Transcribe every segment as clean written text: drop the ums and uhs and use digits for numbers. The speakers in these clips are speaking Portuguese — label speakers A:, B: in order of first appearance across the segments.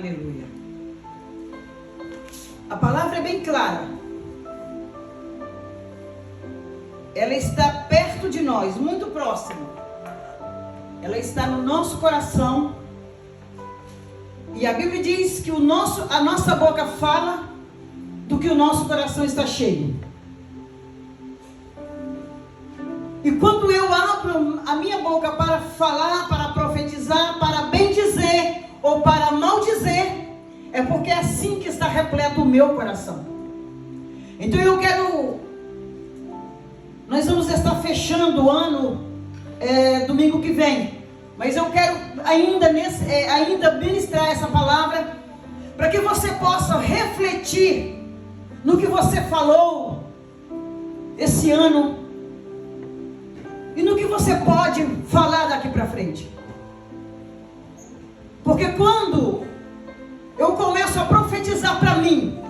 A: Aleluia. A palavra é bem clara. Ela está perto de nós, muito próximo. Ela está no nosso coração. E a Bíblia diz que a nossa boca fala do que o nosso coração está cheio. E quando eu abro a minha boca para falar, para profetizar, para bendizer ou para maldizer, é porque é assim que está repleto o meu coração. Então nós vamos estar fechando o ano domingo que vem. Mas eu quero ainda ministrar essa palavra para que você possa refletir no que você falou esse ano e no que você pode falar daqui para frente. Porque quando eu começo a profetizar para mim,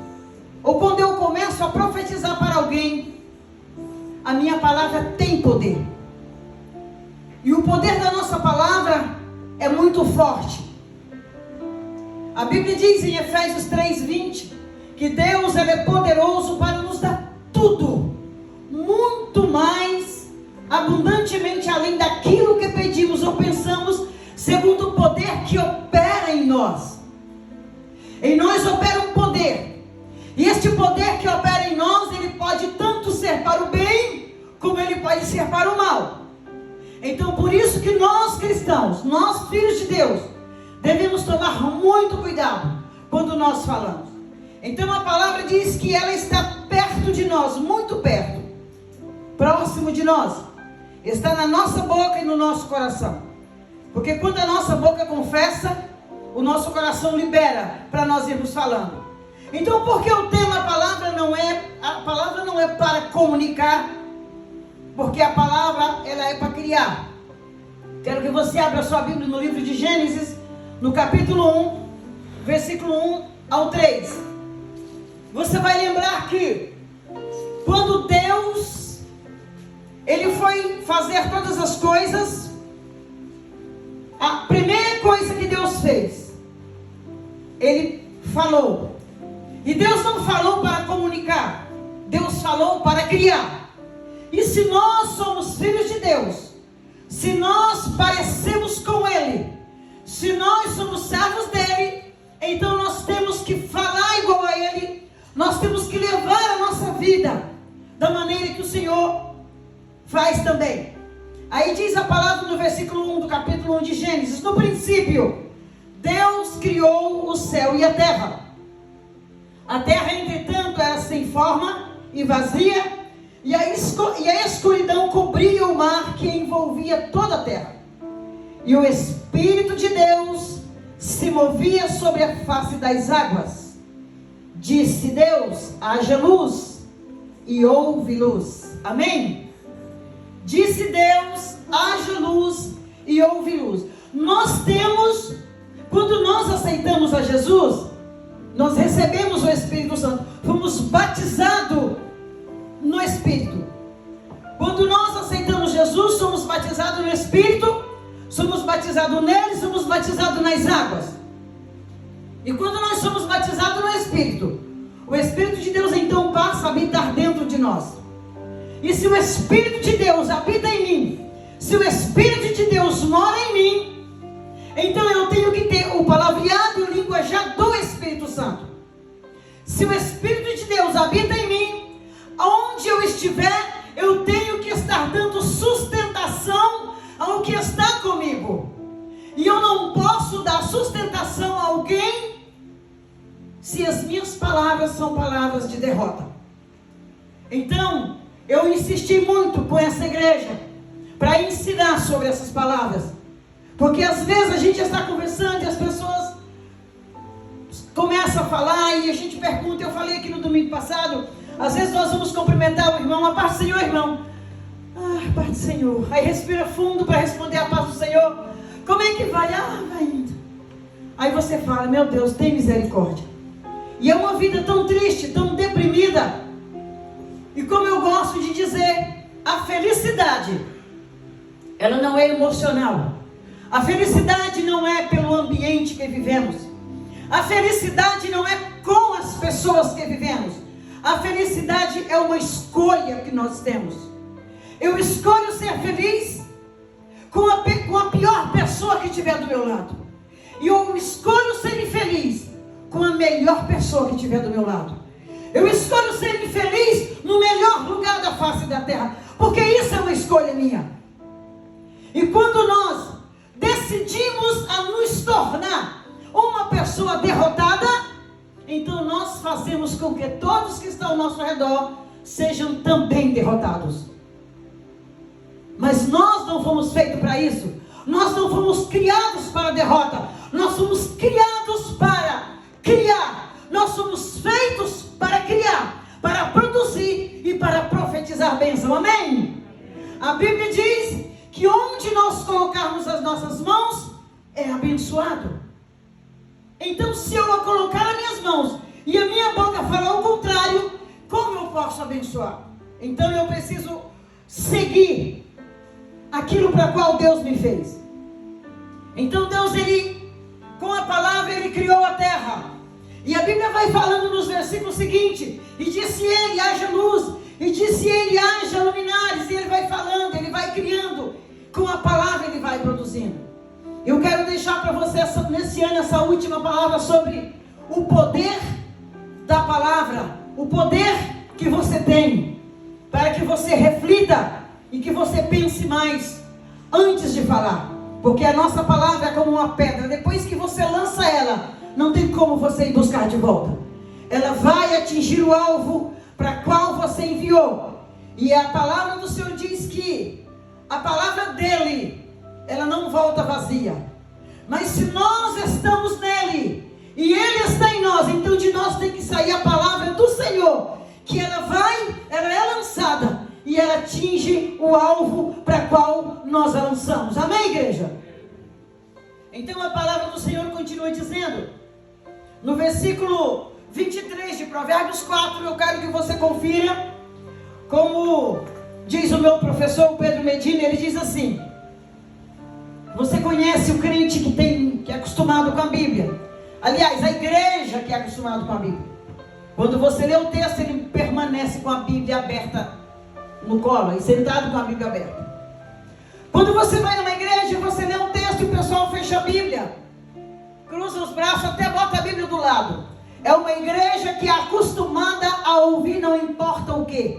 A: ou quando eu começo a profetizar para alguém, a minha palavra tem poder. E o poder da nossa palavra é muito forte. A Bíblia diz em Efésios 3:20 que Deus é poderoso para nos dar tudo, muito mais, abundantemente além daquilo que pedimos ou pensamos, segundo o poder que opera em nós. Em nós opera um poder. E este poder que opera em nós, ele pode tanto ser para o bem, como ele pode ser para o mal. Então, por isso que nós cristãos, nós filhos de Deus, devemos tomar muito cuidado quando nós falamos. Então, a palavra diz que ela está perto de nós, muito perto, próximo de nós. Está na nossa boca e no nosso coração. Porque quando a nossa boca confessa, o nosso coração libera para nós irmos falando. Então, porque o tema a palavra não é para comunicar, porque a palavra ela é para criar. Quero que você abra a sua Bíblia no livro de Gênesis, no capítulo 1, versículo 1 ao 3. Você vai lembrar que quando Deus ele foi fazer todas as coisas, a primeira coisa que Deus fez, ele falou. E Deus não falou para comunicar, Deus falou para criar. E se nós somos filhos de Deus, se nós parecemos com Ele, se nós somos servos dEle, então nós temos que falar igual a Ele, nós temos que levar a nossa vida da maneira que o Senhor faz também. Aí diz a palavra no versículo 1 do capítulo 1 de Gênesis: no princípio, Deus criou o céu e a terra. A terra, entretanto, era sem forma e vazia, e a escuridão cobria o mar que envolvia toda a terra. E o Espírito de Deus se movia sobre a face das águas. Disse Deus: haja luz, e houve luz. Amém? Disse Deus: haja luz, e houve luz. Nós temos, quando nós aceitamos a Jesus, nós recebemos o Espírito Santo, fomos batizados no Espírito. Quando nós aceitamos Jesus, somos batizados no Espírito, somos batizados nele, somos batizados nas águas. E quando nós somos batizados no Espírito, o Espírito de Deus então passa a habitar dentro de nós. E se o Espírito de Deus habita em mim, se o Espírito de Deus mora em mim, então eu tenho que ter o palavreado e o linguajar do Espírito Santo. Se o Espírito de Deus habita em mim, aonde eu estiver, eu tenho que estar dando sustentação ao que está comigo. E eu não posso dar sustentação a alguém se as minhas palavras são palavras de derrota. Então, eu insisti muito com essa igreja para ensinar sobre essas palavras. Porque às vezes a gente está conversando e as pessoas começam a falar e a gente pergunta. Eu falei aqui no domingo passado, às vezes nós vamos cumprimentar o irmão: a paz do Senhor, irmão. A paz do Senhor. Aí respira fundo para responder: a paz do Senhor. Como é que vai? Vai indo. Aí você fala: meu Deus, tem misericórdia. E é uma vida tão triste, tão deprimida. E como eu gosto de dizer, a felicidade, ela não é emocional. A felicidade não é pelo ambiente que vivemos. A felicidade não é com as pessoas que vivemos. A felicidade é uma escolha que nós temos. Eu escolho ser feliz com a pior pessoa que estiver do meu lado. E eu escolho ser infeliz com a melhor pessoa que estiver do meu lado. Eu escolho ser infeliz no melhor lugar da face da terra. Porque isso é uma escolha minha. E quando nós decidimos a nos tornar uma pessoa derrotada, então nós fazemos com que todos que estão ao nosso redor sejam também derrotados. Mas nós não fomos feitos para isso. Nós não fomos criados para a derrota. Nós fomos criados para criar. Nós somos feitos para criar, para produzir e para profetizar bênção. Amém? A Bíblia diz que onde nós colocarmos as nossas mãos é abençoado. Então, se eu colocar as minhas mãos e a minha boca falar o contrário, como eu posso abençoar? Então eu preciso seguir aquilo para qual Deus me fez. Então Deus, com a palavra, Ele criou a terra. E a Bíblia vai falando nos versículos seguintes. E disse Ele, haja luz. E disse Ele, haja luminares. E Ele vai falando, Ele vai criando. Com a palavra Ele vai produzindo. Eu quero deixar para você nesse ano essa última palavra sobre o poder da palavra. O poder que você tem. Para que você reflita e que você pense mais antes de falar. Porque a nossa palavra é como uma pedra. Depois que você lança ela, não tem como você ir buscar de volta. Ela vai atingir o alvo para qual você enviou. E a palavra do Senhor diz que a palavra dele, ela não volta vazia. Mas se nós estamos nele e ele está em nós, então de nós tem que sair a palavra do Senhor, que ela é lançada e ela atinge o alvo para qual nós a lançamos. Amém, igreja? Então a palavra do Senhor continua dizendo, no versículo 23 de Provérbios 4, eu quero que você confira, como diz o meu professor Pedro Medina, ele diz assim: você conhece o crente que é acostumado com a Bíblia? Aliás, a igreja que é acostumada com a Bíblia. Quando você lê o texto, ele permanece com a Bíblia aberta no colo, e sentado com a Bíblia aberta. Quando você vai numa igreja, você lê um texto e o pessoal fecha a Bíblia, cruza os braços, até bota a Bíblia do lado. É uma igreja que é acostumada a ouvir, não importa o quê.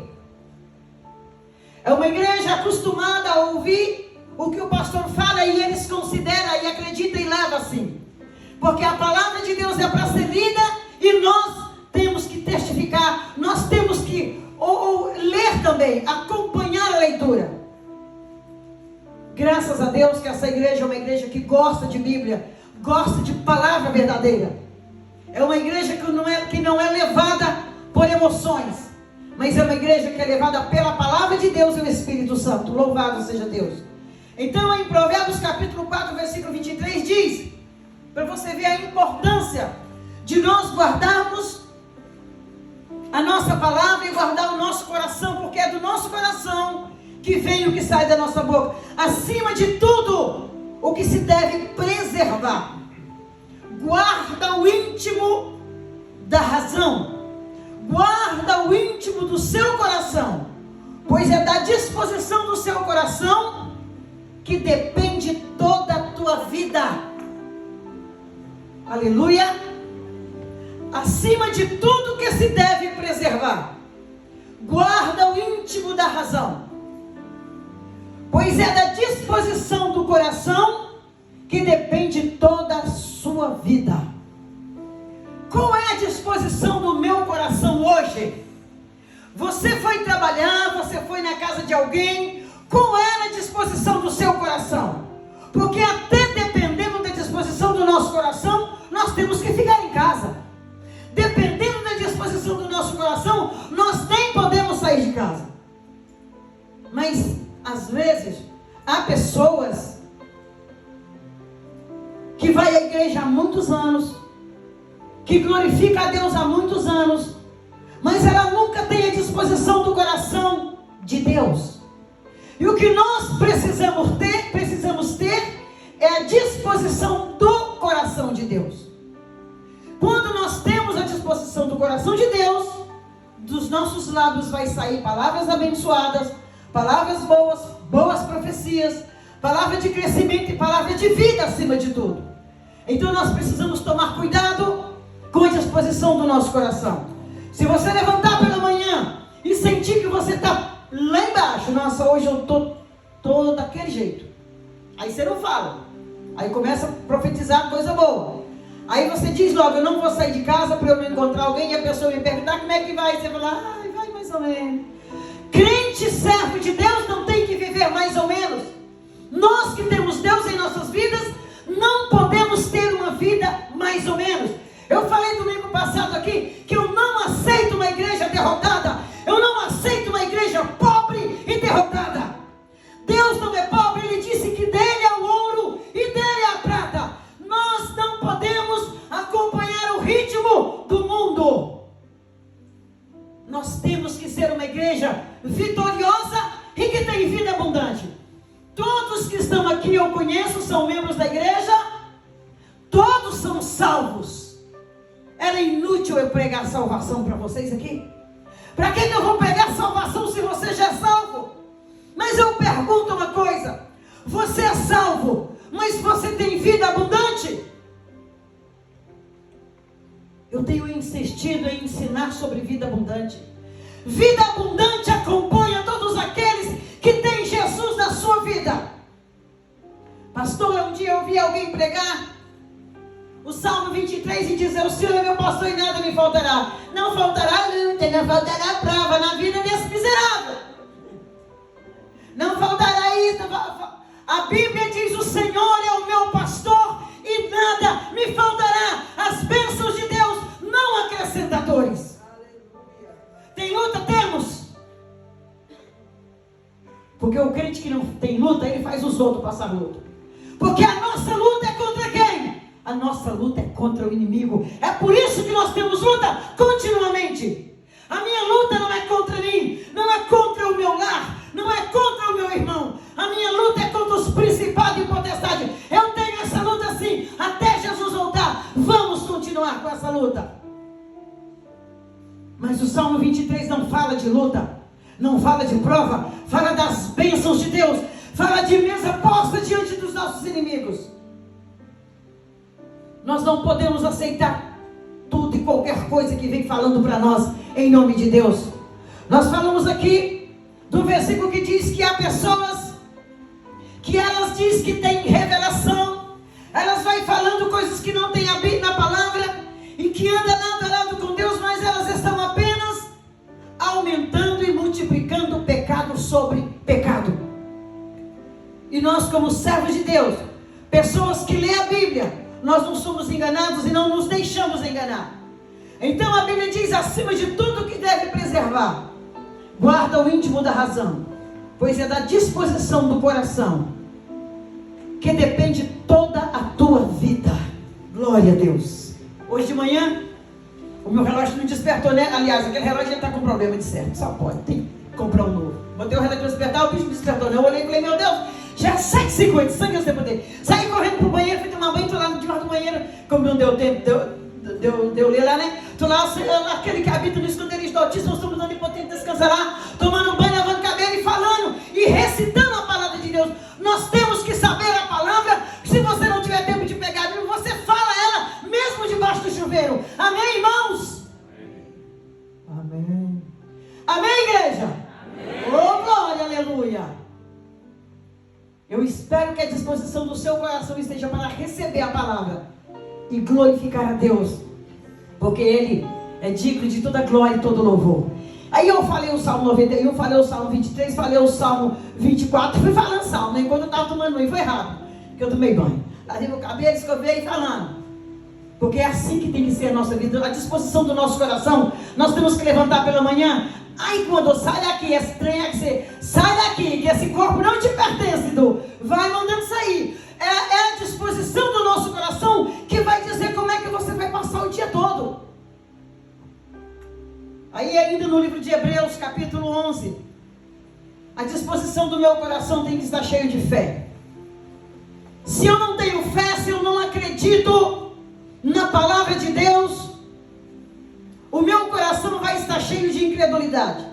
A: É uma igreja acostumada a ouvir o que o pastor fala e eles consideram e acreditam e levam assim. Porque a palavra de Deus é para ser lida e nós temos que testificar, nós temos que ou ler também, acompanhar a leitura. Graças a Deus que essa igreja é uma igreja que gosta de Bíblia, gosta de palavra verdadeira. É uma igreja que não é levada por emoções, mas é uma igreja que é levada pela palavra de Deus e o Espírito Santo. Louvado seja Deus. Então em Provérbios capítulo 4, versículo 23 diz, para você ver a importância de nós guardarmos a nossa palavra e guardar o nosso coração, porque é do nosso coração que vem o que sai da nossa boca. Acima de tudo, o que se deve preservar. Guarda o íntimo da razão. Guarda o íntimo do seu coração, pois é da disposição do seu coração que depende toda a tua vida. Aleluia. Acima de tudo que se deve preservar, guarda o íntimo da razão, pois é da disposição do coração que depende toda a sua vida. Qual é a disposição do meu coração hoje? Você foi trabalhar, você foi na casa de alguém, qual é a disposição do seu coração? Porque até dependendo da disposição do nosso coração, nós temos que ficar em casa. Dependendo da disposição do nosso coração, nós nem podemos sair de casa. Mas, às vezes, há pessoas que vai à igreja há muitos anos, que glorifica a Deus há muitos anos, mas ela nunca tem a disposição do coração de Deus. E o que nós precisamos ter é a disposição do coração de Deus. disposição do coração de Deus, dos nossos lábios vai sair palavras abençoadas, palavras boas, boas profecias, palavra de crescimento e palavra de vida acima de tudo. Então nós precisamos tomar cuidado com a disposição do nosso coração. Se você levantar pela manhã e sentir que você está lá embaixo, nossa, hoje eu estou daquele jeito, aí você não fala, aí começa a profetizar coisa boa. Aí você diz logo, eu não vou sair de casa para eu não encontrar alguém, e a pessoa me perguntar como é que vai, você fala, ai, vai mais ou menos. Crente, servo de Deus, não tem que viver mais ou menos. Nós que temos Deus em nossas vidas, não podemos ter uma vida mais ou menos. Eu falei domingo passado aqui, que eu não aceito uma igreja derrotada, eu não aceito uma igreja pobre e derrotada. Deus não é pobre, Ele disse que dele é o ouro e dele é a prata. Nós não podemos acompanhar o ritmo do mundo. Nós temos que ser uma igreja vitoriosa e que tem vida abundante. Todos que estão aqui eu conheço, são membros da igreja, todos são salvos. Era inútil eu pregar salvação para vocês aqui? Para que eu vou pregar salvação se você já é salvo? Mas eu pergunto uma coisa, você é salvo, mas você tem vida abundante? Eu tenho insistido em ensinar sobre vida abundante. Vida abundante acompanha todos aqueles que têm Jesus na sua vida. Pastor, um dia eu vi alguém pregar o Salmo 23 e dizer, o Senhor é meu pastor e nada me faltará. Não faltará luta, não faltará prova na vida desse miserável. Não faltará isso. A Bíblia diz, o Senhor é o meu pastor e nada me faltará. As bênçãos de Deus não acrescentadores. Tem luta? Temos. Porque o crente que não tem luta, ele faz os outros passar luta. Porque a nossa luta é contra quem? A nossa luta é contra o inimigo. É por isso que nós temos luta continuamente. A minha luta não é contra mim, não é contra o meu lar, não é contra o meu irmão. A minha luta é contra os principados e potestades. Eu tenho essa luta sim, até Jesus voltar. Vamos continuar com essa luta. Mas o Salmo 23 não fala de luta, não fala de prova, fala das bênçãos de Deus, fala de mesa posta diante dos nossos inimigos. Nós não podemos aceitar tudo e qualquer coisa que vem falando para nós, em nome de Deus. Nós falamos aqui do versículo que diz que há pessoas que elas dizem que têm revelação, elas vão falando coisas que não tem na palavra, e que andam lado a lado com Deus, mas elas estão apenas aumentando e multiplicando pecado sobre pecado. E nós, como servos de Deus, pessoas que lêem a Bíblia, nós não somos enganados e não nos deixamos enganar. Então a Bíblia diz, acima de tudo que deve preservar, guarda o íntimo da razão, pois é da disposição do coração que depende toda a tua vida. Glória a Deus. Hoje de manhã, o meu relógio não despertou, né? Aliás, aquele relógio está com problema de certo, só pode, tem que comprar um novo. Botei o relógio para despertar, o bicho não despertou, não. Eu olhei e falei, meu Deus, já é 7h50, sangue eu sempre poder. Saí correndo pro banheiro, fui tomar banho, tô lá debaixo do banheiro, como não deu tempo, deu ler lá, né? Tô lá, aquele que habita no esconderijo do Altíssimo, estamos dando onipotente, descansa lá, tomando banho, lavando cabelo e falando, e recitando a palavra de Deus. Nós temos que saber a palavra. Se você não tiver tempo de pegar a Bíblia, você fala ela, mesmo debaixo do chuveiro. Amém, irmãos? Amém. Amém, igreja? Amém. Oh, glória, aleluia. Eu espero que a disposição do seu coração esteja para receber a palavra e glorificar a Deus, porque Ele é digno de toda glória e todo louvor. Aí eu falei o Salmo 91, falei o Salmo 23, falei o Salmo 24, fui falando Salmo, né? Enquanto eu estava tomando banho, foi rápido, porque eu tomei banho. Lavei meu cabelo, escovei e falando. Porque é assim que tem que ser a nossa vida, a disposição do nosso coração. Nós temos que levantar pela manhã. Ai, quando sai daqui, esse trem é que você sai daqui, que esse corpo não te pertence, vai mandando sair. É a disposição do nosso coração que vai dizer como é que você vai passar o dia todo. Aí ainda no livro de Hebreus, capítulo 11, a disposição do meu coração tem que estar cheio de fé. Se eu não tenho fé, se eu não acredito na palavra de Deus, incredulidade.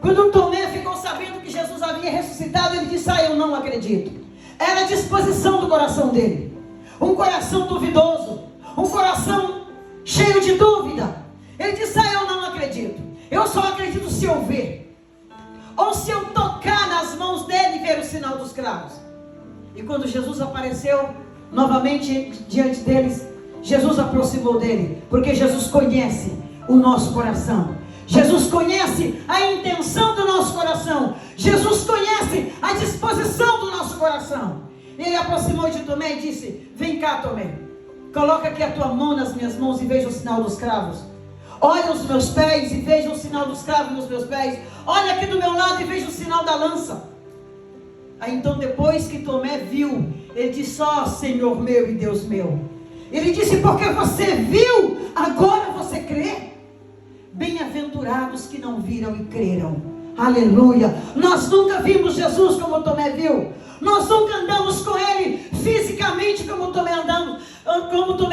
A: Quando Tomé ficou sabendo que Jesus havia ressuscitado, ele disse: eu não acredito. Era a disposição do coração dele. Um coração duvidoso, um coração cheio de dúvida. Ele disse: eu não acredito. Eu só acredito se eu ver, ou se eu tocar nas mãos dele e ver o sinal dos cravos. E quando Jesus apareceu novamente diante deles, Jesus aproximou dele, porque Jesus conhece o nosso coração. Jesus conhece a intenção do nosso coração. Jesus conhece a disposição do nosso coração. Ele aproximou de Tomé e disse: vem cá, Tomé, coloca aqui a tua mão nas minhas mãos e veja o sinal dos cravos. Olha os meus pés e veja o sinal dos cravos nos meus pés. Olha aqui do meu lado e veja o sinal da lança. Aí então, depois que Tomé viu, ele disse: Senhor meu e Deus meu. Ele disse: porque você viu, agora você crê. Bem-aventurados que não viram e creram. Aleluia. Nós nunca vimos Jesus como Tomé viu. Nós nunca andamos com ele fisicamente como Tomé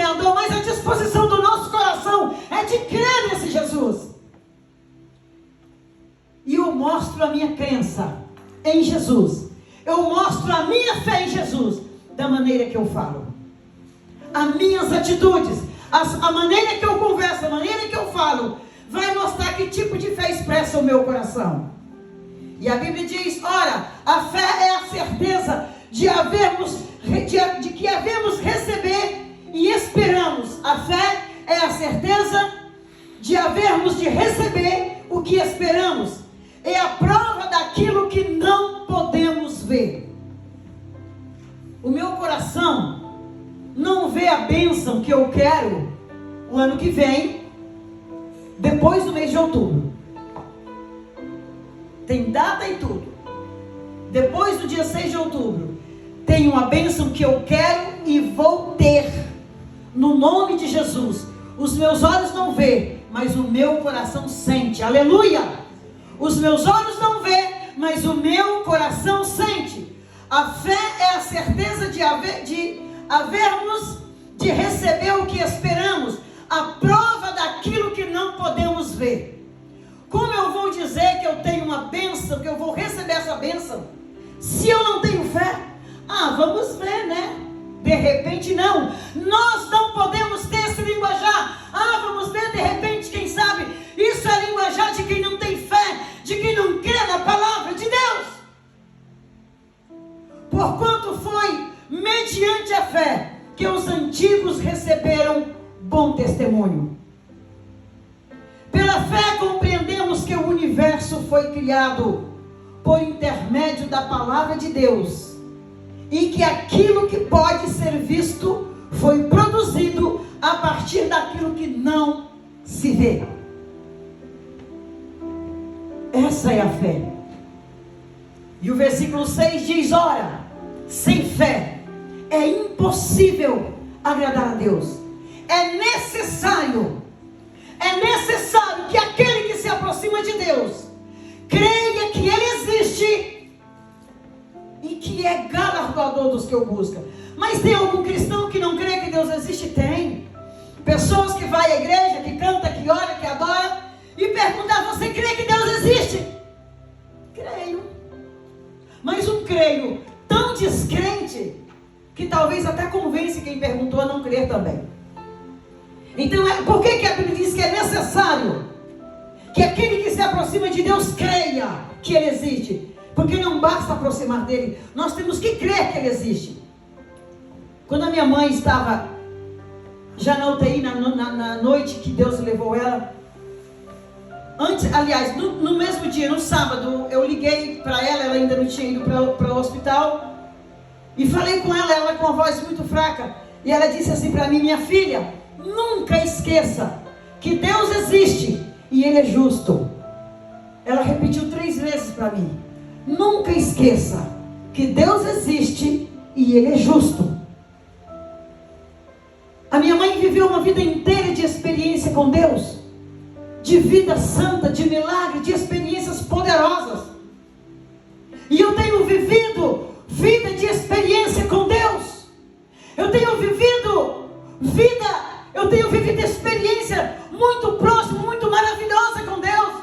A: andou, mas a disposição do nosso coração é de crer nesse Jesus. E eu mostro a minha crença em Jesus. Eu mostro a minha fé em Jesus da maneira que eu falo. As minhas atitudes, a maneira que eu converso, a maneira que eu falo, vai mostrar que tipo de fé expressa o meu coração. E a Bíblia diz: ora, a fé é a certeza de que havemos receber e esperamos. A fé é a certeza de havermos de receber o que esperamos. É a prova daquilo que não podemos ver. O meu coração não vê a bênção que eu quero o ano que vem, depois do mês de outubro. Tem data e tudo. Depois do dia 6 de outubro, tem uma bênção que eu quero e vou ter, no nome de Jesus. Os meus olhos não vê, mas o meu coração sente. Aleluia! Os meus olhos não vê, mas o meu coração sente. A fé é a certeza de havermos de receber o que esperamos, a prova daquilo que não podemos ver. Como eu vou dizer que eu tenho uma bênção, que eu vou receber essa bênção, se eu não tenho fé? Vamos ver, né? De repente não. Nós não podemos ter esse linguajar. Vamos ver, de repente, quem sabe. Isso é linguajar de quem não tem fé, de quem não crê na palavra de Deus. Porquanto foi mediante a fé que os antigos receberam bom testemunho. Pela fé compreendemos que o universo foi criado por intermédio da palavra de Deus, e que aquilo que pode ser visto foi produzido a partir daquilo que não se vê. Essa é a fé. E o versículo 6 diz: ora, sem fé é impossível agradar a Deus. É necessário que aquele que se aproxima de Deus creia que Ele existe e que é galardoador dos que o buscam. Mas tem algum cristão que não crê que Deus existe? Tem. Pessoas que vai à igreja, que canta, que ora, que adora, e perguntar: você crê que Deus existe? Creio. Mas um creio tão descrente que talvez até convence quem perguntou a não crer também. Então, por que a Bíblia diz que é necessário que aquele que se aproxima de Deus creia que Ele existe? Porque não basta aproximar dele, nós temos que crer que Ele existe. Quando a minha mãe estava já na UTI, na noite que Deus levou ela, no mesmo dia, no sábado, eu liguei para ela ainda não tinha ido para o hospital, e falei com ela com a voz muito fraca, e ela disse assim para mim: minha filha, nunca esqueça que Deus existe e Ele é justo. Ela repetiu 3 vezes para mim: nunca esqueça que Deus existe e Ele é justo. A minha mãe viveu uma vida inteira de experiência com Deus, de vida santa, de milagre, de experiências poderosas. E eu tenho vivido vida de experiência com Deus. Eu tenho vivido experiência muito próxima, muito maravilhosa com Deus.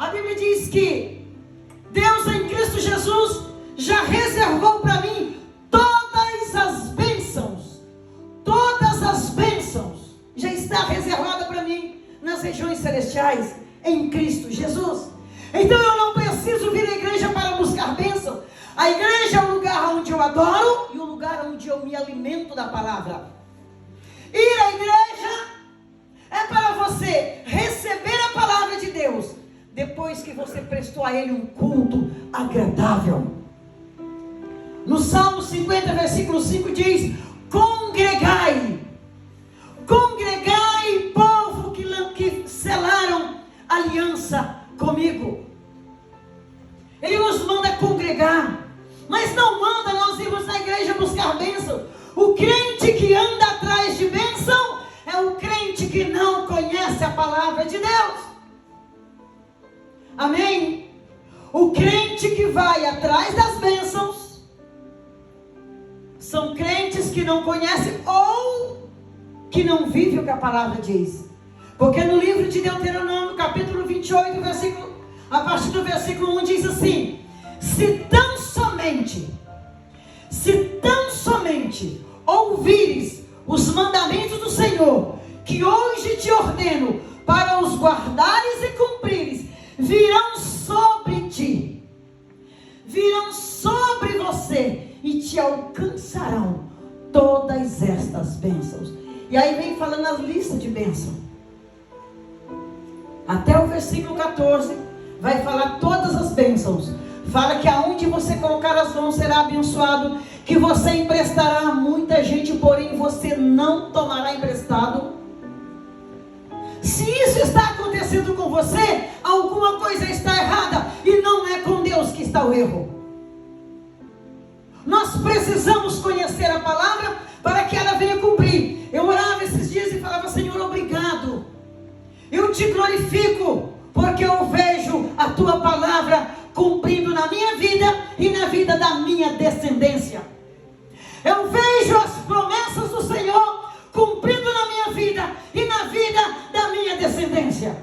A: A Bíblia diz que Deus em Cristo Jesus já reservou para mim todas as bênçãos. Todas as bênçãos já está reservada para mim nas regiões celestiais em Cristo Jesus. Então eu não preciso vir à igreja para buscar bênção. A igreja é o lugar onde eu adoro e o lugar onde eu me alimento da palavra. Ir à igreja é para você receber a palavra de Deus depois que você prestou a Ele um culto agradável. No Salmo 50, versículo 5 diz: congregai, povo que selaram aliança comigo. Ele nos manda congregar, mas não manda nós irmos na igreja buscar bênção. O crente que anda atrás de bênção é o crente que não conhece a palavra de Deus. Amém? O crente que vai atrás das bênçãos são crentes que não conhecem ou que não vivem o que a palavra diz. Porque no livro de Deuteronômio, capítulo 28, a partir do versículo 1 diz assim: se tão somente ouvires os mandamentos do Senhor, que hoje te ordeno, para os guardares e cumprires, virão sobre ti, virão sobre você e te alcançarão todas estas bênçãos. E aí vem falando as listas de bênção. Até o versículo 14 vai falar todas as bênçãos. Fala que aonde você colocar as mãos será abençoado, que você emprestará a muita gente, porém você não tomará emprestado. Se isso está acontecendo com você, alguma coisa está errada, e não é com Deus que está o erro. Nós precisamos conhecer a palavra para que ela venha cumprir. Eu orava esses dias e falava: Senhor, obrigado, eu te glorifico, porque eu vejo a tua palavra cumprindo na minha vida e na vida da minha descendência. Eu vejo as promessas do Senhor cumprindo na minha vida e na vida da minha descendência.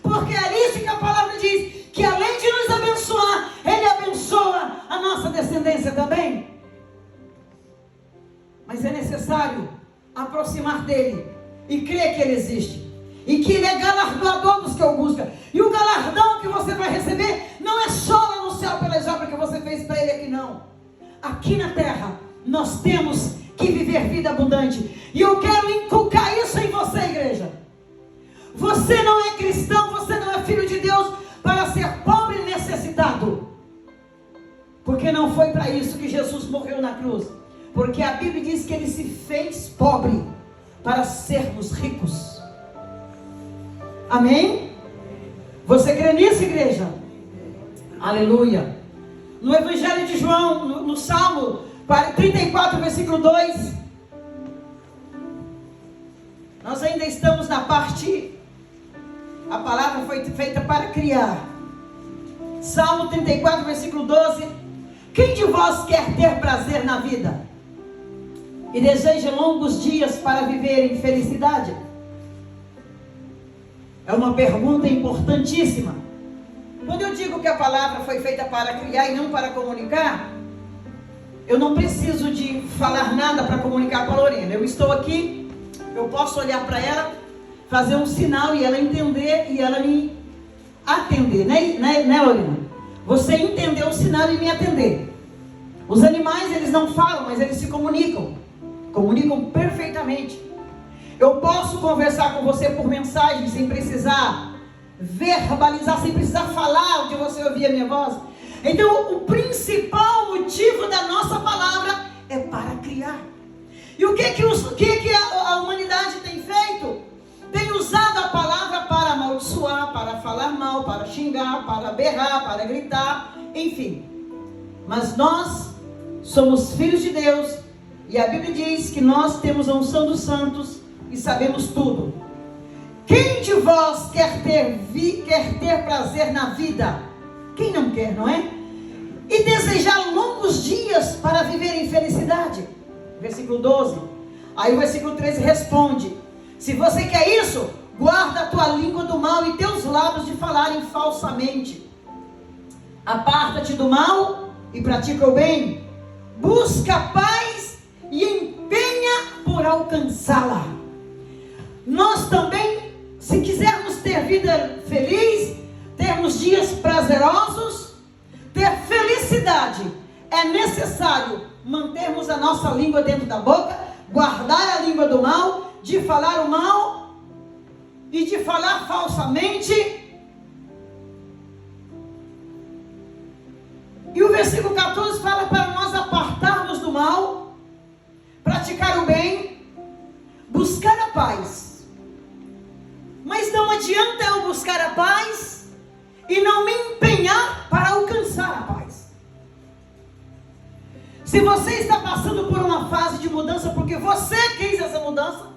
A: Porque é isso que a palavra diz, que além de nos abençoar, Ele abençoa a nossa descendência também. Mas é necessário aproximar dEle e crer que Ele existe, e que Ele é galardoador dos que o buscam. E o galardão que você vai receber não é só lá no céu pelas obras que você fez para Ele aqui, não. Aqui na terra nós temos que viver vida abundante. E eu quero inculcar isso em você, igreja. Você não é cristão, você não é filho de Deus para ser pobre e necessitado. Porque não foi para isso que Jesus morreu na cruz. Porque a Bíblia diz que Ele se fez pobre para sermos ricos. Amém? Você crê nisso, igreja? Aleluia. No Evangelho de João, no Salmo 34, versículo 2, nós ainda estamos na parte, a palavra foi feita para criar. Salmo 34, versículo 12: quem de vós quer ter prazer na vida e deseja longos dias para viver em felicidade? É uma pergunta importantíssima. Quando eu digo que a palavra foi feita para criar e não para comunicar, eu não preciso de falar nada para comunicar com a Lorena. Eu estou aqui, eu posso olhar para ela, fazer um sinal e ela entender e ela me atender, né, Lorena? Você entender o sinal e me atender. Os animais, eles não falam, mas eles se comunicam perfeitamente. Eu posso conversar com você por mensagem sem precisar verbalizar, sem precisar falar onde você ouvir a minha voz. Então o principal motivo da nossa palavra é para criar. E o que a humanidade tem feito? Tem usado a palavra para amaldiçoar, para falar mal, para xingar, para berrar, para gritar, enfim. Mas nós somos filhos de Deus, e a Bíblia diz que nós temos a unção dos santos e sabemos tudo. Quem de vós quer ter prazer na vida? Quem não quer, não é? E desejar longos dias para viver em felicidade. Versículo 12. Aí o versículo 13 responde: se você quer isso, Guarda a tua língua do mal e teus lábios de falarem falsamente. Aparta-te do mal e pratica o bem. Busca a paz e empenha por alcançá-la. Nós também, se quisermos ter vida feliz, termos dias prazerosos, ter felicidade, é necessário mantermos a nossa língua dentro da boca, guardar a língua do mal, de falar o mal e de falar falsamente. E o versículo 14 fala para nós apartarmos do mal, praticar o bem, buscar a paz. Mas não adianta eu buscar a paz e não me empenhar para alcançar a paz. Se você está passando por uma fase de mudança porque você quis essa mudança,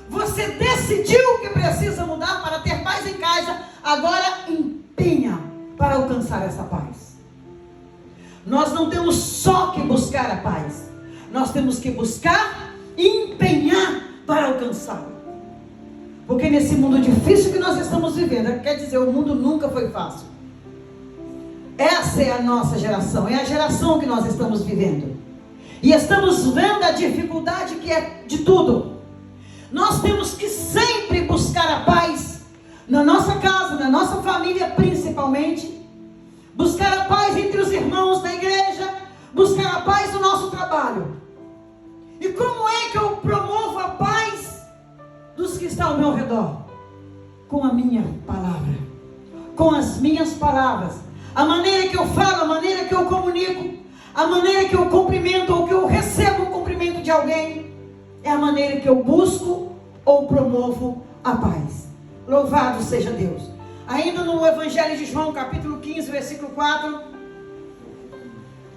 A: você decidiu que precisa mudar para ter paz em casa, agora empenha para alcançar essa paz. Nós não temos só que buscar a paz, nós temos que buscar e empenhar para alcançá-la. Porque nesse mundo difícil que nós estamos vivendo, quer dizer, o mundo nunca foi fácil. Essa é a nossa geração, é a geração que nós estamos vivendo. E estamos vendo a dificuldade que é de tudo. Nós temos que sempre buscar a paz na nossa casa, na nossa família principalmente. Buscar a paz entre os irmãos da igreja, buscar a paz no nosso trabalho. E como é que eu promovo a paz dos que estão ao meu redor? Com a minha palavra, com as minhas palavras, a maneira que eu falo, a maneira que eu comunico, a maneira que eu cumprimento ou que eu recebo um cumprimento de alguém, é a maneira que eu busco ou promovo a paz. Louvado seja Deus. Ainda no Evangelho de João, capítulo 15, versículo 4.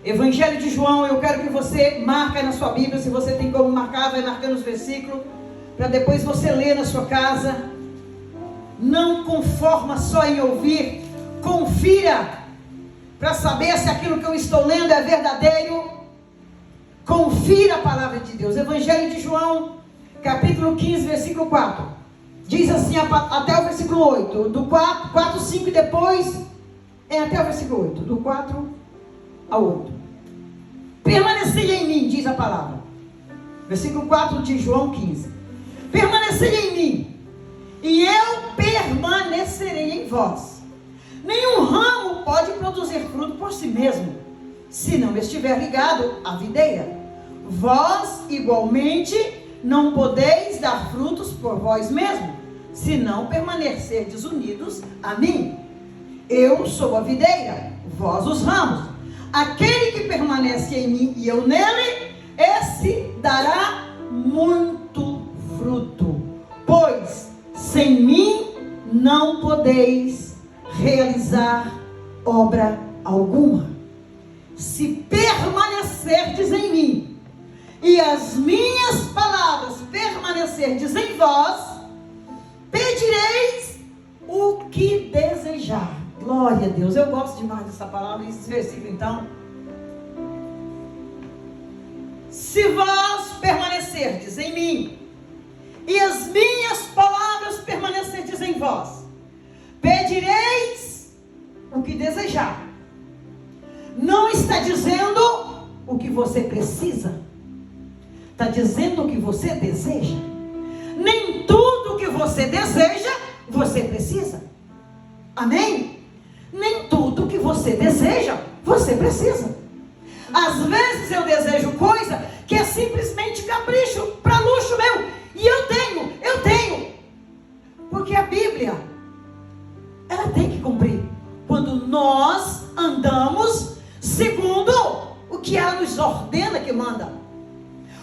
A: Evangelho de João, eu quero que você marque na sua Bíblia, se você tem como marcar, vai marcando os versículos, para depois você ler na sua casa. Não conforma só em ouvir, confira, para saber se aquilo que eu estou lendo é verdadeiro. Confira a palavra de Deus. Evangelho de João, capítulo 15, versículo 4. Diz assim até o versículo 8. Do 4, 5 e depois é até o versículo 8. Do 4 ao 8. Permanecei em mim, diz a palavra. Versículo 4 de João 15. Permanecei em mim, e eu permanecerei em vós. Nenhum ramo pode produzir fruto por si mesmo, se não estiver ligado à videira. Vós, igualmente, não podeis dar frutos por vós mesmos, se não permanecerdes unidos a mim. Eu sou a videira, vós os ramos. Aquele que permanece em mim e eu nele, esse dará muito fruto, pois sem mim não podeis realizar obra alguma. Se permanecerdes em mim e as minhas palavras permanecerdes em vós, pedireis o que desejar. Glória a Deus, eu gosto demais dessa palavra, esse versículo então. Se vós permanecerdes em mim e as minhas palavras permanecerdes em vós, pedireis o que desejar. Não está dizendo o que você precisa, está dizendo o que você deseja. Nem tudo que você deseja, você precisa. Amém? Nem tudo que você deseja, você precisa. Às vezes eu desejo coisa que é simplesmente capricho, para luxo meu. E eu tenho. Porque a Bíblia, ela tem que cumprir. Quando nós andamos segundo o que ela nos ordena que manda.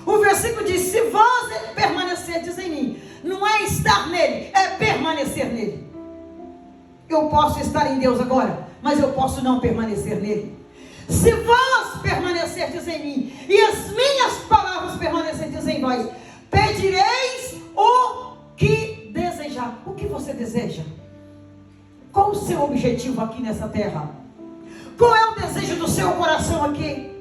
A: O versículo diz: se vós permanecerdes em mim, não é estar nele, é permanecer nele. Eu posso estar em Deus agora, mas eu posso não permanecer nele. Se vós permanecerdes em mim e as minhas palavras permanecerdes em vós, pedireis o que desejar. O que você deseja? Qual o seu objetivo aqui nessa terra? Qual é o desejo do seu coração aqui?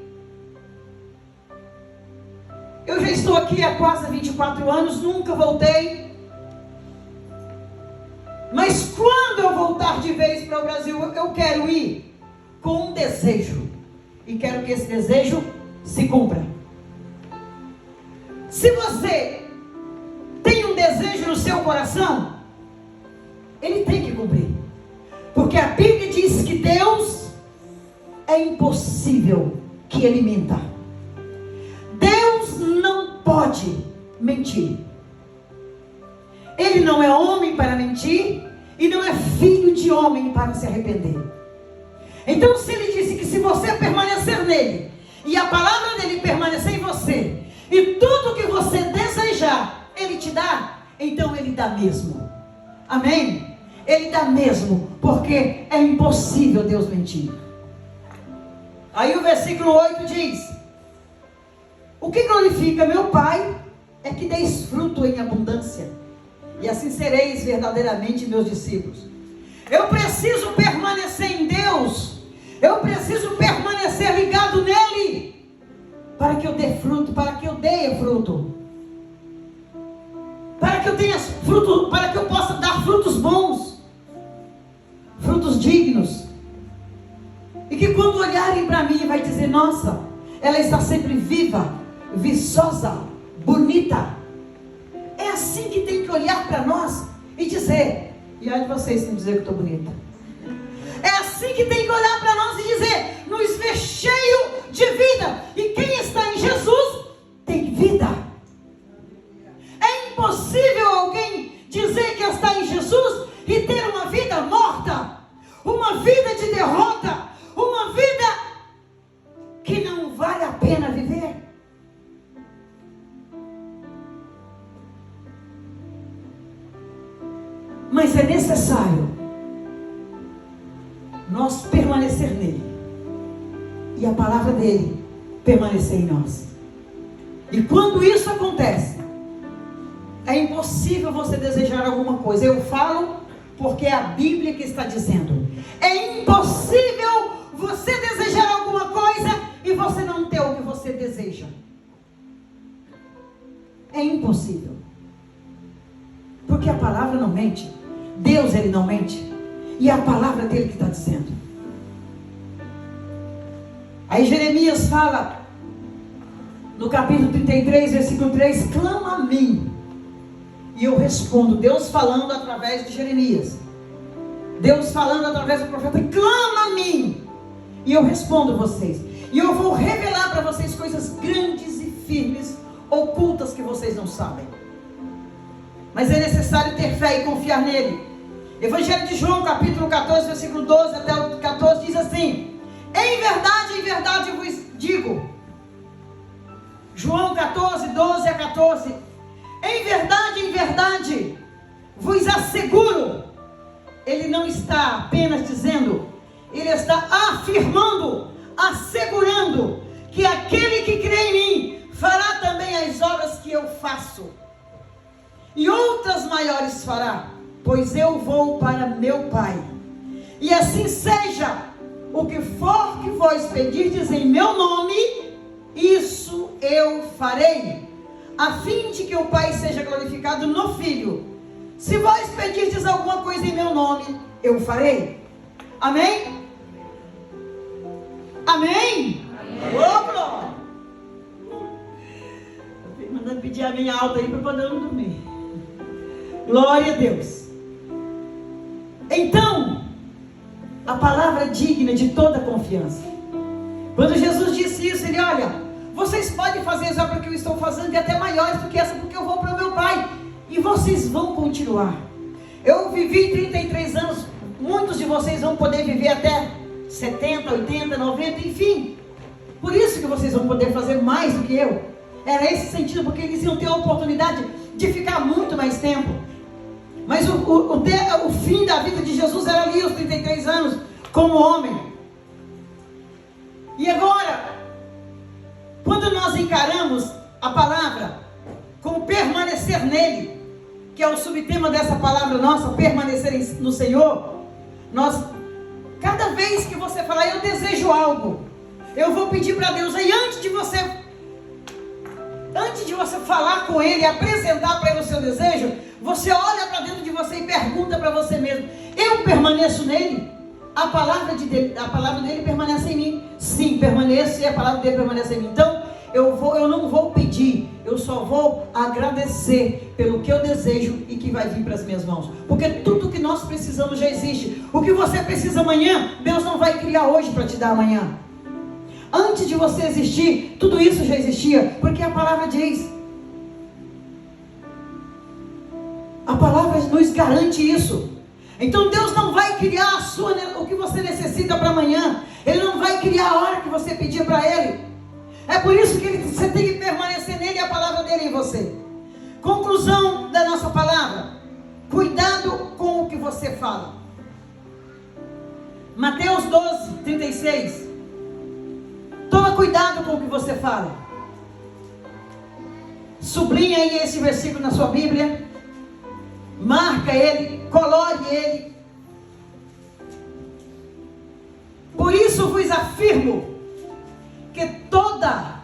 A: Eu já estou aqui há quase 24 anos, nunca voltei. voltar de vez para o Brasil, eu quero ir com um desejo. E quero que esse desejo se cumpra. Se você tem um desejo no seu coração, ele tem que cumprir. Porque a Bíblia diz que Deus é impossível que ele minta. Deus não pode mentir. Ele não é homem para mentir e não é filho de homem para se arrepender. Então, se ele disse que se você permanecer nele e a palavra dele permanecer em você e tudo que você desejar ele te dá, então ele dá mesmo. Amém? Ele dá mesmo, porque é impossível Deus mentir. Aí o versículo 8 diz: o que glorifica meu Pai é que deis fruto em abundância, e assim sereis verdadeiramente meus discípulos. Eu preciso permanecer em Deus, eu preciso permanecer ligado nele, para que eu dê fruto, para que eu dê fruto, para que eu tenha fruto, para que eu possa dar frutos bons, frutos dignos, e que quando olharem para mim vai dizer: nossa, ela está sempre viva, viçosa, bonita. É assim que tem que olhar para nós e dizer: e olha vocês que dizer que eu estou bonita. É assim que tem que olhar para nós e dizer: nos vê cheio de vida. E quem está em Jesus tem vida. É impossível alguém dizer que está em Jesus e ter uma vida morta, uma vida de derrota, uma vida que não vale a pena viver. Mas é necessário nós permanecer nele e a palavra dele permanecer em nós. E quando isso acontece, é impossível você desejar alguma coisa. Eu falo porque é a Bíblia que está dizendo. É impossível você desejar alguma coisa e você não ter o que você deseja. É impossível. Porque a palavra não mente. Deus, ele não mente. E é a palavra dele que está dizendo. Aí Jeremias fala, no capítulo 33, versículo 3, clama a mim, e eu respondo. Deus falando através de Jeremias. Deus falando através do profeta: clama a mim, e eu respondo vocês. E eu vou revelar para vocês coisas grandes e firmes, ocultas, que vocês não sabem. Mas é necessário ter fé e confiar nele. Evangelho de João, capítulo 14, versículo 12 até o 14, diz assim: em verdade vos digo. João 14, 12 a 14. Em verdade vos asseguro. Ele não está apenas dizendo, ele está afirmando, assegurando, que aquele que crê em mim fará também as obras que eu faço, e outras maiores fará, pois eu vou para meu Pai. E assim seja, o que for que vós pedirdes em meu nome, isso eu farei, a fim de que o Pai seja glorificado no Filho. Se vós pedirdes alguma coisa em meu nome, eu farei. Amém? Amém? Ô, glória! Estou mandando pedir a minha alta aí para poder não dormir. Glória a Deus. Então, a palavra é digna de toda confiança. Quando Jesus disse isso, ele: olha, vocês podem fazer as obras que eu estou fazendo e até maiores do que essa, porque eu vou para o meu Pai, e vocês vão continuar. Eu vivi 33 anos, muitos de vocês vão poder viver até 70, 80, 90, enfim. Por isso que vocês vão poder fazer mais do que eu. Era esse sentido, porque eles iam ter a oportunidade de ficar muito mais tempo. Mas o fim da vida de Jesus era ali, os 33 anos, como homem. E agora, quando nós encaramos a palavra como permanecer nele, que é o subtema dessa palavra nossa, permanecer no Senhor, nós, cada vez que você falar, eu desejo algo, eu vou pedir para Deus, aí antes de você falar com Ele, apresentar para Ele o seu desejo, você olha para dentro de você e pergunta para você mesmo: eu eu permaneço nele, a palavra dele permanece em mim. Sim, permaneço e a palavra dele permanece em mim. Então, eu não vou pedir, eu só vou agradecer pelo que eu desejo e que vai vir para as minhas mãos. Porque tudo que nós precisamos já existe. O que você precisa amanhã, Deus não vai criar hoje para te dar amanhã. Antes de você existir, tudo isso já existia, porque a palavra diz. A palavra nos garante isso. Então Deus não vai criar o que você necessita para amanhã. Ele não vai criar a hora que você pedir para Ele. É por isso que você tem que permanecer nele e a palavra dele em você. Conclusão da nossa palavra: cuidado com o que você fala. Mateus 12, 36. Toma cuidado com o que você fala. Sublinha aí esse versículo na sua Bíblia. Marca ele, colore ele. Por isso vos afirmo que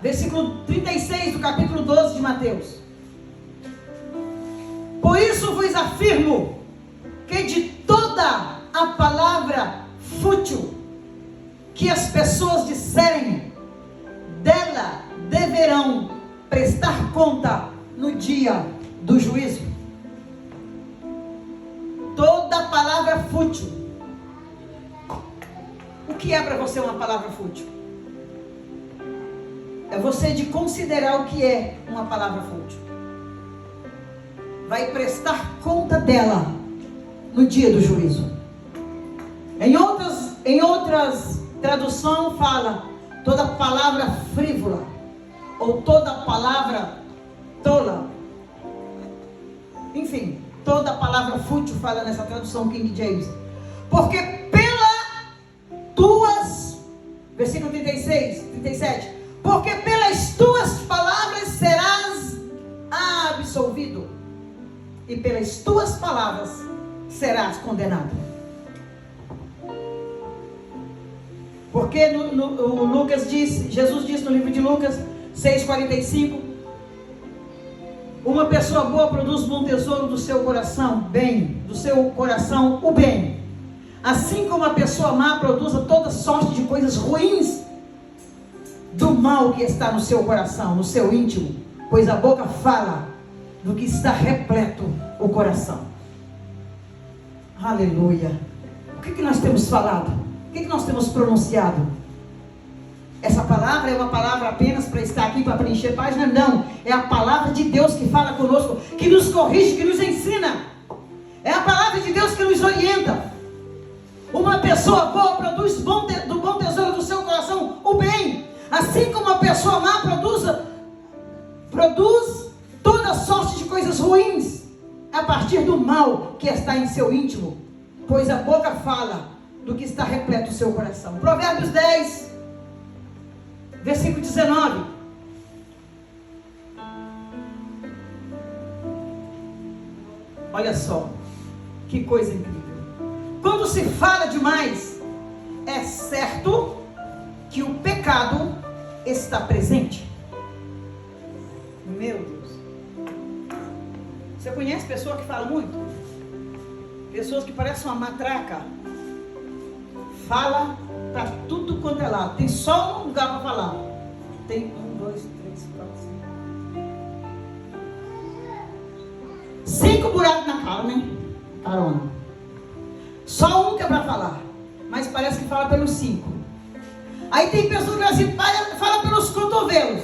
A: versículo 36 do capítulo 12 de Mateus. Por isso vos afirmo que de toda a palavra fútil que as pessoas disserem, dela deverão prestar conta no dia do juízo. Toda palavra fútil. O que é para você uma palavra fútil? É você de considerar o que é uma palavra fútil. Vai prestar conta dela no dia do juízo. Em outras traduções fala toda palavra frívola ou toda palavra tola. Enfim, toda palavra fútil fala nessa tradução King James. Porque versículo 36, 37. Porque pelas tuas palavras serás absolvido, e pelas tuas palavras serás condenado. Porque Jesus disse no livro de Lucas 6,45: uma pessoa boa produz um bom tesouro do seu coração, o bem. Assim como a pessoa má produz toda sorte de coisas ruins do mal que está no seu coração, no seu íntimo, pois a boca fala do que está repleto o coração. Aleluia. O que nós temos falado? O que nós temos pronunciado? Essa palavra é uma palavra apenas para estar aqui, para preencher página? Não, é a palavra de Deus que fala conosco, que nos corrige, que nos ensina. É a palavra de Deus que nos orienta. Uma pessoa boa produz do bom tesouro do seu coração o bem, assim como a pessoa má produz toda sorte de coisas ruins a partir do mal que está em seu íntimo, pois a boca fala do que está repleto o seu coração. Provérbios 10, versículo 19. Olha só, que coisa incrível. Quando se fala demais, é certo que o pecado está presente. Meu Deus. Você conhece pessoa que fala muito? Pessoas que parecem uma matraca. Fala para tudo quanto é lado. Tem só um lugar para falar. Tem 1, 2, 3, 4, 5. 5 buracos na cara, né? Carona. Só um que é para falar, mas parece que fala pelos 5. Aí tem pessoa que assim, fala pelos cotovelos.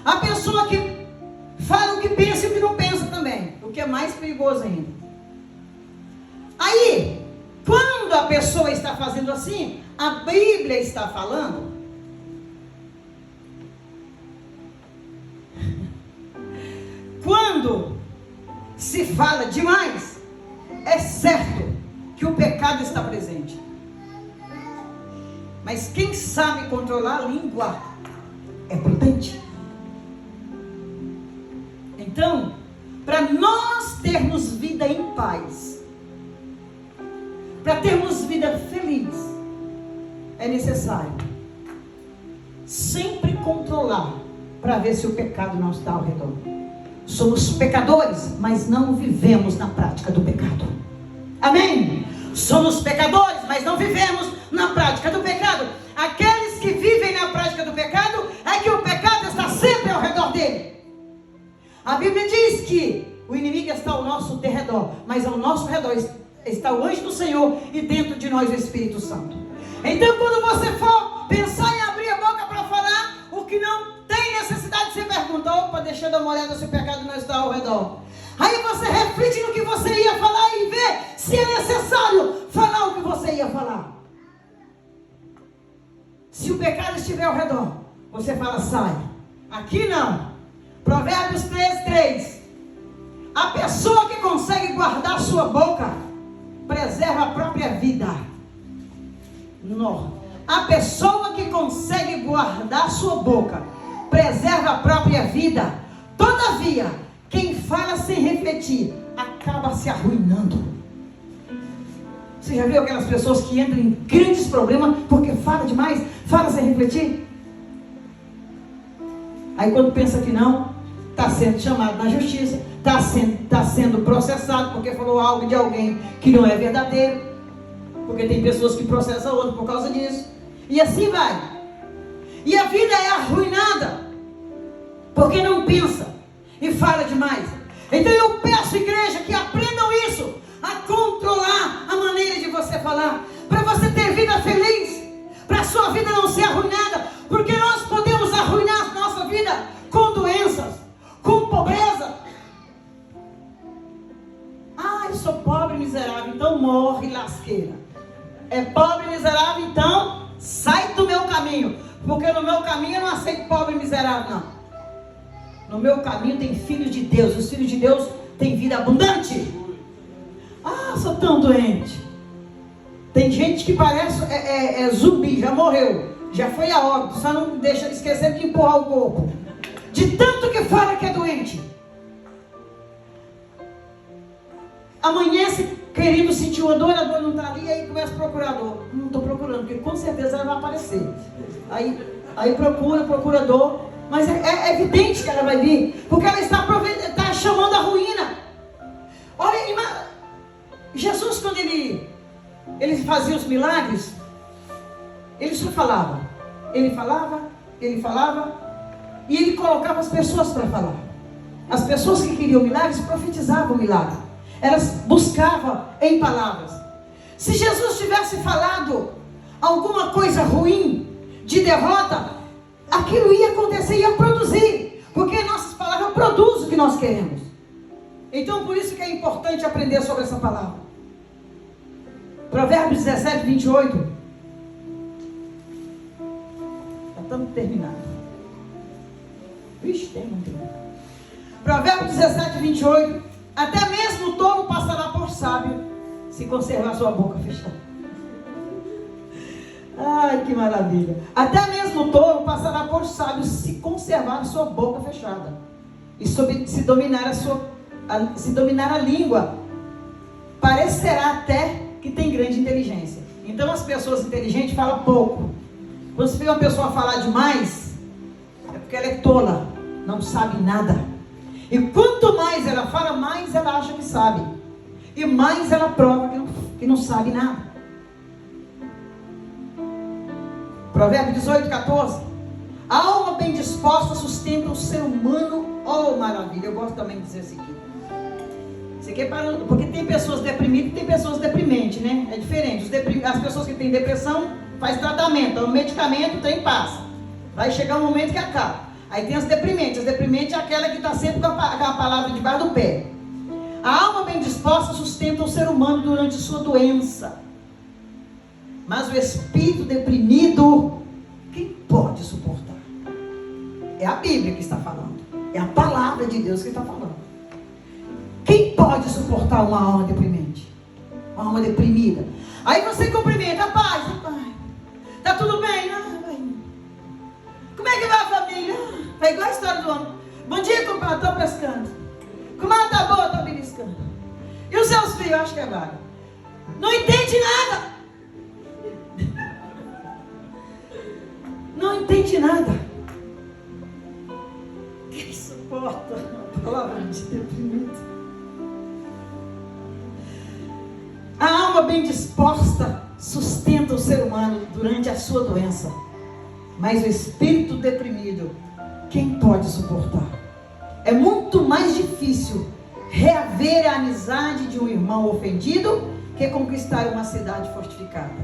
A: A pessoa que fala o que pensa e o que não pensa também, o que é mais perigoso ainda. Aí, quando a pessoa está fazendo assim, a Bíblia está falando. Quando se fala demais, é certo que o pecado está presente. Mas quem sabe controlar a língua é prudente. Então, para nós termos vida em paz, para termos vida feliz, é necessário sempre controlar, para ver se o pecado não está ao redor. Somos pecadores, mas não vivemos na prática do pecado. Amém? somos pecadores, mas não vivemos na prática do pecado. Aqueles que vivem na prática do pecado, é que o pecado está sempre ao redor dele. A Bíblia diz que o inimigo está ao nosso derredor, mas ao nosso redor está o anjo do Senhor e dentro de nós o Espírito Santo. Então, quando você for pensar em abrir a boca para falar, o que não tem necessidade, você pergunta: opa, deixa eu dar uma olhada se o pecado não está ao redor. Aí você reflete no que você ia falar e vê se é necessário falar o que você ia falar. Se o pecado estiver ao redor, você fala: sai. Aqui não. Provérbios 13:3. A pessoa que consegue guardar sua boca preserva a própria vida. Não. A pessoa que consegue guardar sua boca preserva a própria vida. Todavia, quem fala sem refletir acaba se arruinando. Você já viu aquelas pessoas que entram em grandes problemas porque fala demais, fala sem refletir? Aí quando pensa que não, está sendo chamado na justiça, está sendo processado porque falou algo de alguém que não é verdadeiro, porque tem pessoas que processam outro por causa disso, e assim vai. E a vida é arruinada porque não pensa e fala demais. Então eu peço, igreja, que aprendam isso, a controlar a maneira de você falar, para você ter vida feliz, para a sua vida não ser arruinada, porque nós podemos arruinar a nossa vida com doenças, com pobreza. Ah, eu sou pobre e miserável, então morre lasqueira. É pobre e miserável, então sai do meu caminho, porque no meu caminho eu não aceito pobre e miserável, não. No meu caminho tem filhos de Deus. Os filhos de Deus têm vida abundante. Ah, sou tão doente. Tem gente que parece zumbi, já morreu, já foi a óbito, só não deixa esquecer de empurrar o corpo, de tanto que fala que é doente. Amanhece querendo sentir uma dor, a dor não está ali, aí começa a procurar a dor. Não estou procurando, porque com certeza ela vai aparecer. Aí procura a dor. Mas é evidente que ela vai vir, porque ela está chamando a ruína. Olha, Jesus, quando ele fazia os milagres, ele só falava. Ele falava, e ele colocava as pessoas para falar. As pessoas que queriam milagres profetizavam o milagre. Elas buscavam em palavras. Se Jesus tivesse falado alguma coisa ruim, de derrota, aquilo ia acontecer, ia produzir, porque nossas palavras produzem o que nós queremos. Então por isso que é importante aprender sobre essa palavra. Provérbios 17:28. Já estamos terminando. Vixe, tem muito. Provérbios 17:28. Até mesmo o tolo passará por sábio, se conservar sua boca fechada. Ai, que maravilha. Até mesmo o tolo passará por sábio se conservar sua boca fechada. E se dominar a língua, parecerá até que tem grande inteligência. Então as pessoas inteligentes falam pouco. Quando você vê uma pessoa falar demais, é porque ela é tola, não sabe nada. E quanto mais ela fala, mais ela acha que sabe. E mais ela prova que não sabe nada. Provérbios 18:14. A alma bem disposta sustenta o ser humano. Oh, maravilha, eu gosto também de dizer isso aqui. Isso aqui é para, porque tem pessoas deprimidas e tem pessoas deprimentes, né? É diferente. As pessoas que têm depressão faz tratamento, o medicamento, o trem passa. Vai chegar um momento que acaba. Aí tem as deprimentes. As deprimentes é aquela que está sempre com a palavra debaixo do pé. A alma bem disposta sustenta o ser humano durante sua doença. Mas o espírito deprimido, quem pode suportar? É a Bíblia que está falando. É a palavra de Deus que está falando. Quem pode suportar uma alma deprimente? Uma alma deprimida. Aí você cumprimenta: a paz, tá tudo bem? Como é que vai a família? É igual a história do homem. Bom dia, compadre, estou pescando. Como ela tá boa, estou beliscando. E os seus filhos? Acho que é vaga. Não entende nada. Não entende nada. Quem suporta a palavra de deprimido? A alma bem disposta sustenta o ser humano durante a sua doença, mas o espírito deprimido, quem pode suportar? É muito mais difícil reaver a amizade de um irmão ofendido que conquistar uma cidade fortificada.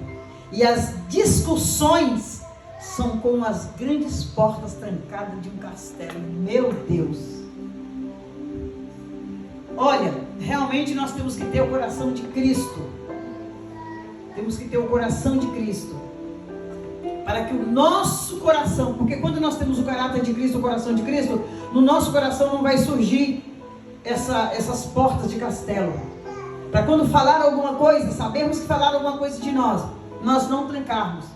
A: E as discussões são como as grandes portas trancadas de um castelo. Meu Deus! Olha, realmente nós temos que ter o coração de Cristo. Temos que ter o coração de Cristo. Para que o nosso coração, porque quando nós temos o caráter de Cristo, o coração de Cristo, no nosso coração não vai surgir essas portas de castelo. Para quando falar alguma coisa, sabemos que falaram alguma coisa de nós não trancarmos.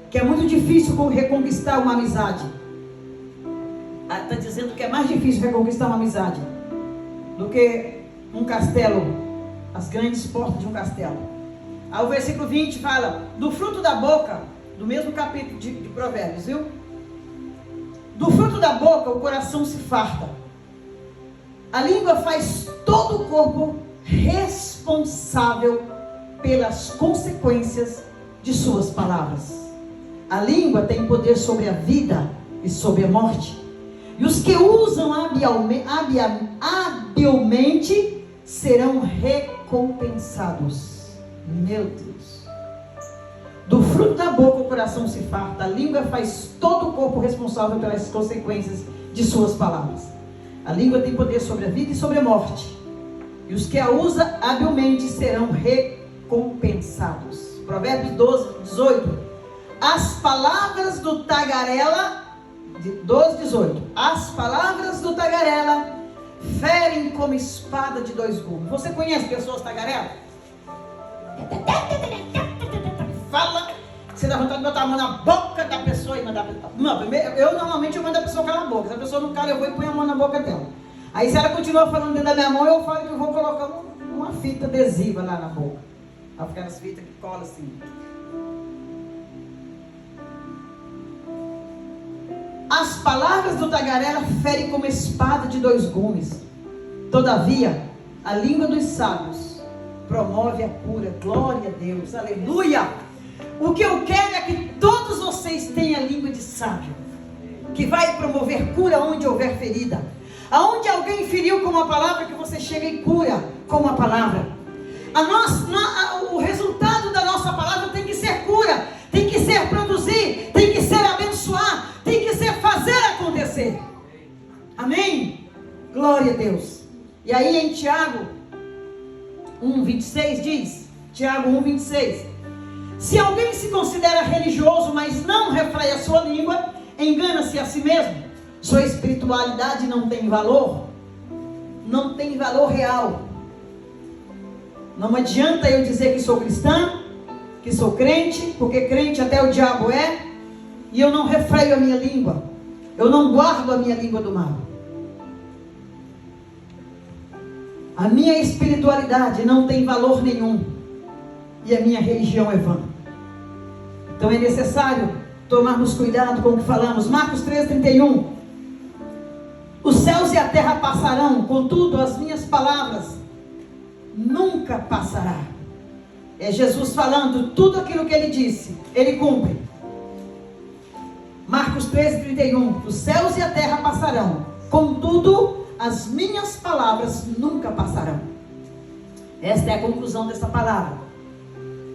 A: Que é muito difícil reconquistar uma amizade. Está dizendo que é mais difícil reconquistar uma amizade do que um castelo, as grandes portas de um castelo. Aí o versículo 20 fala, do fruto da boca, do mesmo capítulo de Provérbios, viu? Do fruto da boca o coração se farta. A língua faz todo o corpo responsável pelas consequências de suas palavras. A língua tem poder sobre a vida e sobre a morte. E os que usam habilmente serão recompensados. Meu Deus. Do fruto da boca o coração se farta. A língua faz todo o corpo responsável pelas consequências de suas palavras. A língua tem poder sobre a vida e sobre a morte. E os que a usam habilmente serão recompensados. Provérbios 12, 18. As palavras do tagarela, 12, 18. As palavras do tagarela ferem como espada de dois gumes. Você conhece pessoas tagarelas? Fala, você dá vontade de botar a mão na boca da pessoa e mandar. Não, eu normalmente mando a pessoa calar a boca. Se a pessoa não cala, eu vou e ponho a mão na boca dela. Aí se ela continua falando dentro da minha mão, eu falo que eu vou colocar uma fita adesiva lá na boca. Aquelas fitas que colam assim. As palavras do tagarela ferem como espada de dois gumes. Todavia, a língua dos sábios promove a cura. Glória a Deus, aleluia. O que eu quero é que todos vocês tenham a língua de sábio, que vai promover cura onde houver ferida. Aonde alguém feriu com uma palavra, que você chega e cura com uma palavra. O resultado da nossa palavra tem que ser cura, tem que ser produzir, tem que ser abençoar, tem que ser fazer acontecer. Amém? Glória a Deus. E aí em Tiago 1:26 diz, Tiago 1:26, se alguém se considera religioso, mas não refreia a sua língua, engana-se a si mesmo. Sua espiritualidade não tem valor, não tem valor real. Não adianta eu dizer que sou cristã, que sou crente, porque crente até o diabo é, e eu não refreio a minha língua, eu não guardo a minha língua do mal. A minha espiritualidade não tem valor nenhum, e a minha religião é vã. Então é necessário tomarmos cuidado com o que falamos. Marcos 3:31. Os céus e a terra passarão, contudo as minhas palavras nunca passará. É Jesus falando, tudo aquilo que ele disse, ele cumpre. Marcos 13:31. Os céus e a terra passarão, contudo as minhas palavras nunca passarão. Esta é a conclusão dessa palavra.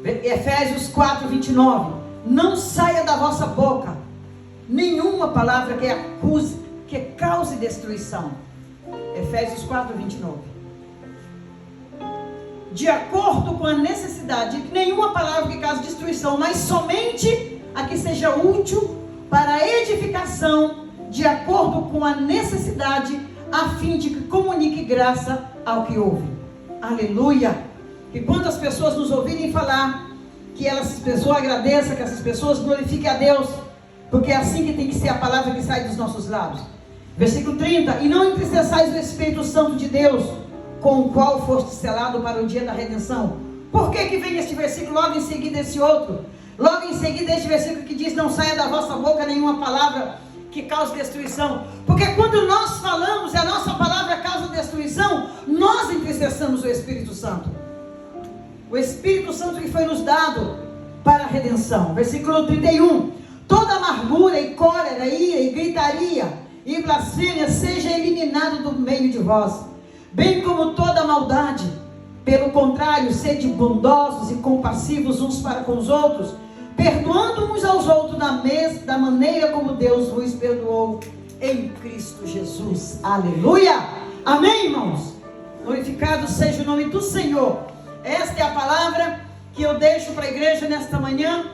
A: Efésios 4:29. Não saia da vossa boca nenhuma palavra que acuse, que cause destruição. Efésios 4:29. De acordo com a necessidade, nenhuma palavra que cause destruição, mas somente a que seja útil para a edificação, de acordo com a necessidade, a fim de que comunique graça ao que ouve. Aleluia! E quando as pessoas nos ouvirem falar, que essas pessoas agradeçam, que essas pessoas glorifiquem a Deus, porque é assim que tem que ser a palavra que sai dos nossos lábios. Versículo 30. E não entristeçais o Espírito Santo de Deus, com o qual foste selado para o dia da redenção. Por que vem este versículo logo em seguida esse outro? Logo em seguida este versículo que diz, não saia da vossa boca nenhuma palavra que cause destruição. Porque quando nós falamos e a nossa palavra causa destruição, nós entristecemos o Espírito Santo. O Espírito Santo que foi nos dado para a redenção. Versículo 31. Toda amargura e cólera, ira e gritaria e blasfêmia seja eliminado do meio de vós, bem como toda maldade. Pelo contrário, sede bondosos e compassivos uns para com os outros, perdoando uns aos outros da maneira como Deus vos perdoou em Cristo Jesus. Aleluia! Amém, irmãos? Glorificado seja o nome do Senhor. Esta é a palavra que eu deixo para a igreja nesta manhã.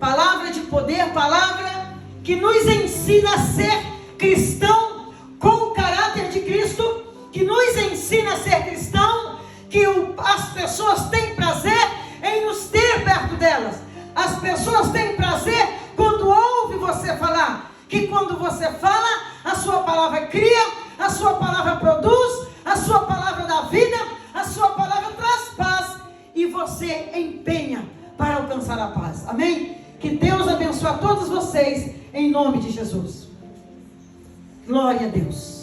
A: Palavra de poder, palavra que nos ensina a ser cristão com o caráter de Cristo, que nos ensina a ser cristão, que as pessoas têm prazer em nos ter perto delas. As pessoas têm prazer quando ouvem você falar, que quando você fala, a sua palavra cria, a sua palavra produz, a sua palavra dá vida, a sua palavra traz paz, e você empenha para alcançar a paz. Amém? Que Deus abençoe a todos vocês, em nome de Jesus. Glória a Deus.